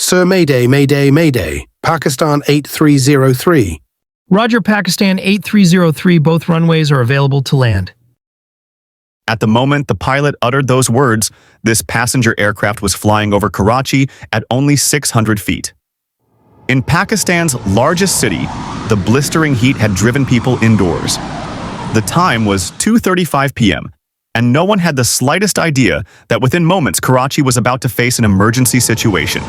Sir, Mayday, Mayday, Mayday. Pakistan 8303. Roger, Pakistan 8303, both runways are available to land. At the moment the pilot uttered those words, this passenger aircraft was flying over Karachi at only 600 feet. In Pakistan's largest city, the blistering heat had driven people indoors. The time was 2:35 p.m., and no one had the slightest idea that within moments Karachi was about to face an emergency situation.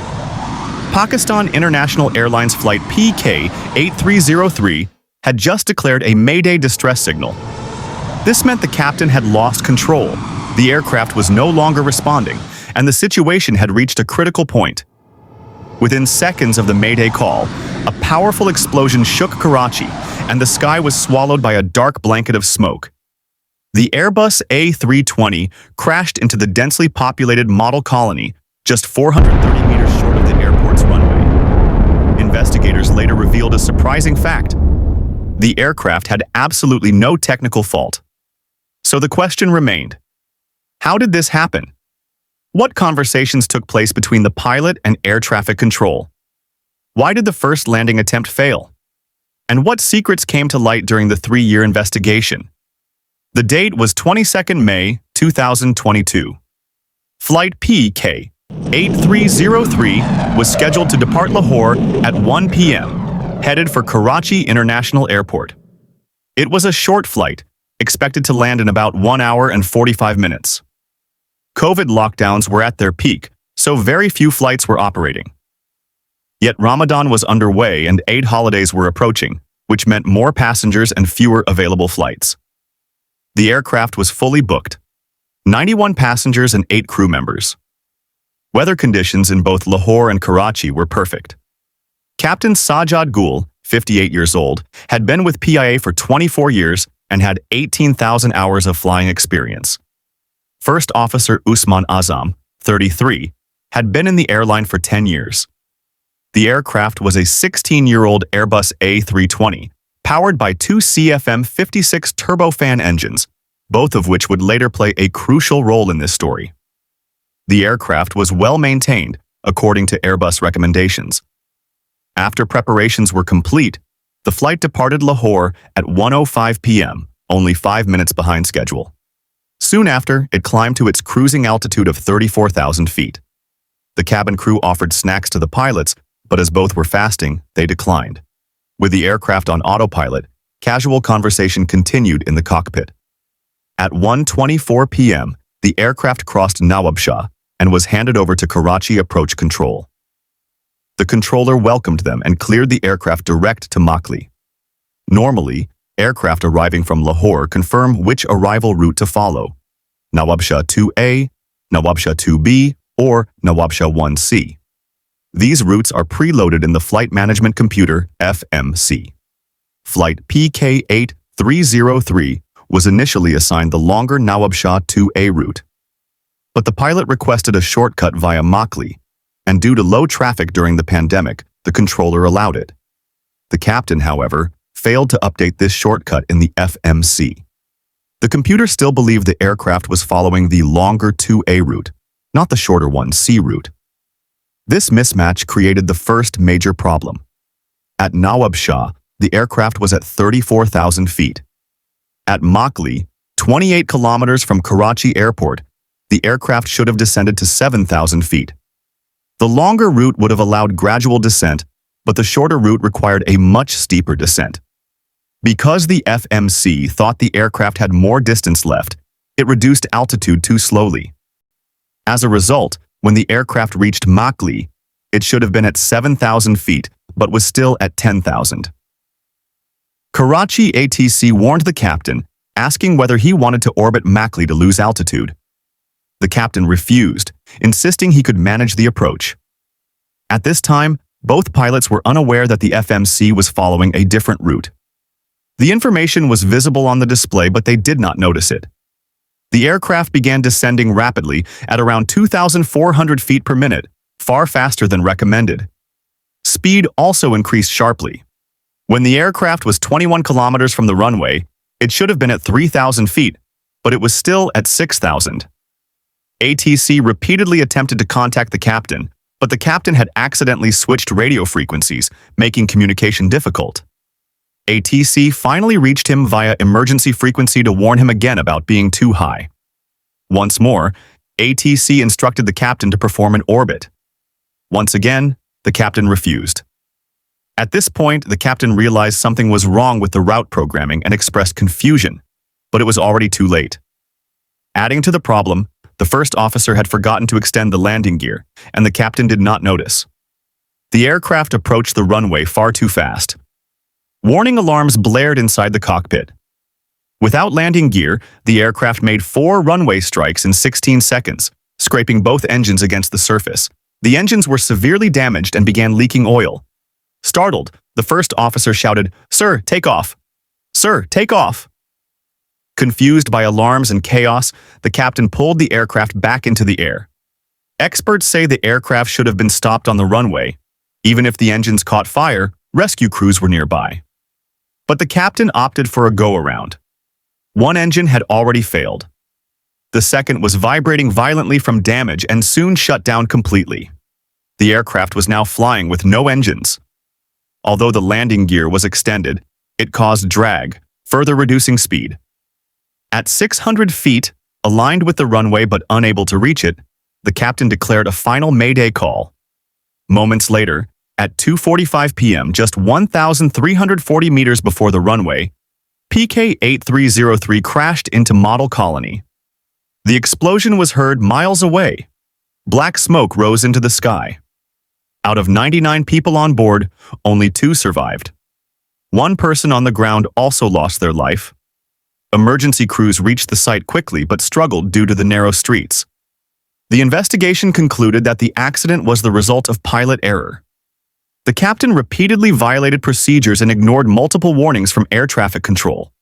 Pakistan International Airlines Flight PK-8303 had just declared a Mayday distress signal. This meant the captain had lost control, the aircraft was no longer responding, and the situation had reached a critical point. Within seconds of the Mayday call, a powerful explosion shook Karachi, and the sky was swallowed by a dark blanket of smoke. The Airbus A320 crashed into the densely populated model colony, just 430 meters short of the airport's runway. Investigators later revealed a surprising fact. The aircraft had absolutely no technical fault. So the question remained, how did this happen? What conversations took place between the pilot and air traffic control? Why did the first landing attempt fail? And what secrets came to light during the 3-year investigation? The date was 22nd May 2022. Flight PK-8303 was scheduled to depart Lahore at 1 p.m., headed for Karachi International Airport. It was a short flight, expected to land in about 1 hour and 45 minutes. COVID lockdowns were at their peak, so very few flights were operating. Yet Ramadan was underway and Eid holidays were approaching, which meant more passengers and fewer available flights. The aircraft was fully booked. 91 passengers and 8 crew members. Weather conditions in both Lahore and Karachi were perfect. Captain Sajjad Gul, 58 years old, had been with PIA for 24 years and had 18,000 hours of flying experience. First Officer Usman Azam, 33, had been in the airline for 10 years. The aircraft was a 16-year-old Airbus A320, powered by 2 CFM56 turbofan engines, both of which would later play a crucial role in this story. The aircraft was well maintained, according to Airbus recommendations. After preparations were complete, the flight departed Lahore at 1:05 p.m., only 5 minutes behind schedule. Soon after, it climbed to its cruising altitude of 34,000 feet. The cabin crew offered snacks to the pilots, but as both were fasting, they declined. With the aircraft on autopilot, casual conversation continued in the cockpit. At 1:24 p.m., the aircraft crossed Nawab Shah and was handed over to Karachi Approach Control. The controller welcomed them and cleared the aircraft direct to Makli. Normally, aircraft arriving from Lahore confirm which arrival route to follow: Nawab Shah 2A, Nawab Shah 2B, or Nawab Shah 1C. These routes are preloaded in the Flight Management Computer, FMC. Flight PK-8303 was initially assigned the longer Nawab Shah 2A route. But the pilot requested a shortcut via Makli, and due to low traffic during the pandemic, the controller allowed it. The captain, however, failed to update this shortcut in the FMC. The computer still believed the aircraft was following the longer 2A route, not the shorter 1C route. This mismatch created the first major problem. At Nawab Shah, the aircraft was at 34,000 feet. At Makli, 28 kilometers from Karachi Airport, the aircraft should have descended to 7,000 feet. The longer route would have allowed gradual descent, but the shorter route required a much steeper descent. Because the FMC thought the aircraft had more distance left, it reduced altitude too slowly. As a result, when the aircraft reached Makli, it should have been at 7,000 feet, but was still at 10,000. Karachi ATC warned the captain, asking whether he wanted to orbit Makli to lose altitude. The captain refused, insisting he could manage the approach. At this time, both pilots were unaware that the FMC was following a different route. The information was visible on the display, but they did not notice it. The aircraft began descending rapidly at around 2,400 feet per minute, far faster than recommended. Speed also increased sharply. When the aircraft was 21 kilometers from the runway, it should have been at 3,000 feet, but it was still at 6,000. ATC repeatedly attempted to contact the captain, but the captain had accidentally switched radio frequencies, making communication difficult. ATC finally reached him via emergency frequency to warn him again about being too high. Once more, ATC instructed the captain to perform an orbit. Once again, the captain refused. At this point, the captain realized something was wrong with the route programming and expressed confusion, but it was already too late. Adding to the problem, the first officer had forgotten to extend the landing gear, and the captain did not notice. The aircraft approached the runway far too fast. Warning alarms blared inside the cockpit. Without landing gear, the aircraft made 4 runway strikes in 16 seconds, scraping both engines against the surface. The engines were severely damaged and began leaking oil. Startled, the first officer shouted, "Sir, take off! Sir, take off!" Confused by alarms and chaos, the captain pulled the aircraft back into the air. Experts say the aircraft should have been stopped on the runway. Even if the engines caught fire, rescue crews were nearby. But the captain opted for a go-around. One engine had already failed. The second was vibrating violently from damage and soon shut down completely. The aircraft was now flying with no engines. Although the landing gear was extended, it caused drag, further reducing speed. At 600 feet, aligned with the runway but unable to reach it, the captain declared a final Mayday call. Moments later, at 2:45 p.m., just 1,340 meters before the runway, PK-8303 crashed into Model Colony. The explosion was heard miles away. Black smoke rose into the sky. Out of 99 people on board, only 2 survived. One person on the ground also lost their life. Emergency crews reached the site quickly but struggled due to the narrow streets. The investigation concluded that the accident was the result of pilot error. The captain repeatedly violated procedures and ignored multiple warnings from air traffic control.